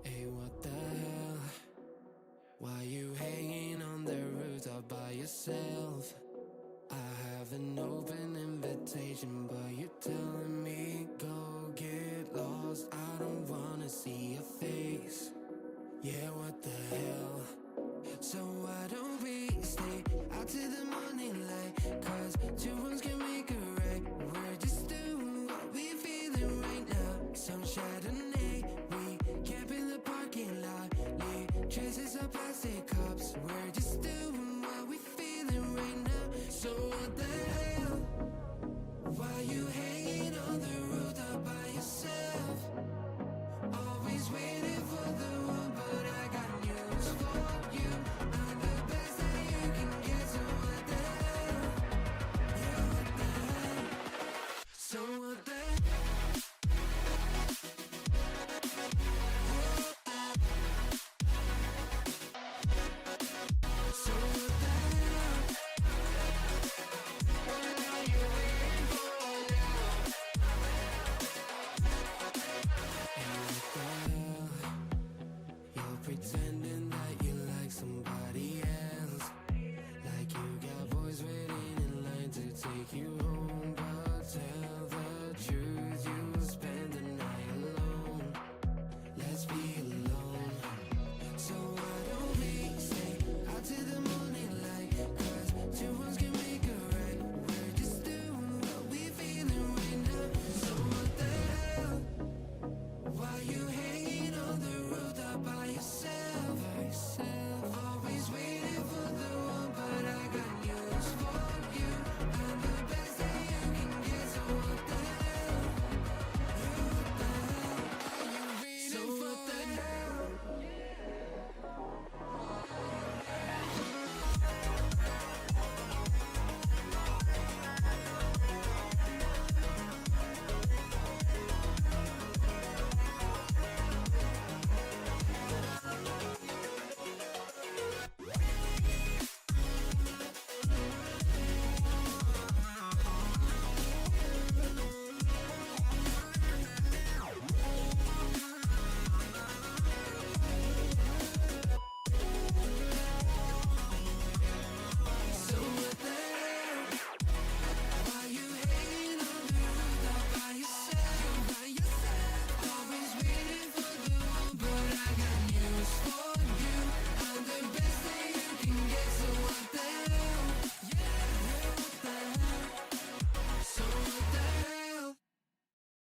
Hey, what the hell? Why you hanging on the rooftop by yourself? I have an open invitation, but you're telling me go get lost. I don't wanna see your face. Yeah, what the hell? So why don't we stay out till the morning light? 'Cause two wrongs can make a right. We're just doing what we're feeling right now. Some Chardonnay, we camp in the parking lot. Leave traces of plastic cups. We're just doing what we're feeling right now. So what the hell? Why you hanging on the rooftop by yourself? Always waiting for the one, but I got news for you. I'm the best that you can get, so what the hell? Yeah, what the hell? So what the hell? So what the hell? What are you waiting for now? And what the hell? You're pretending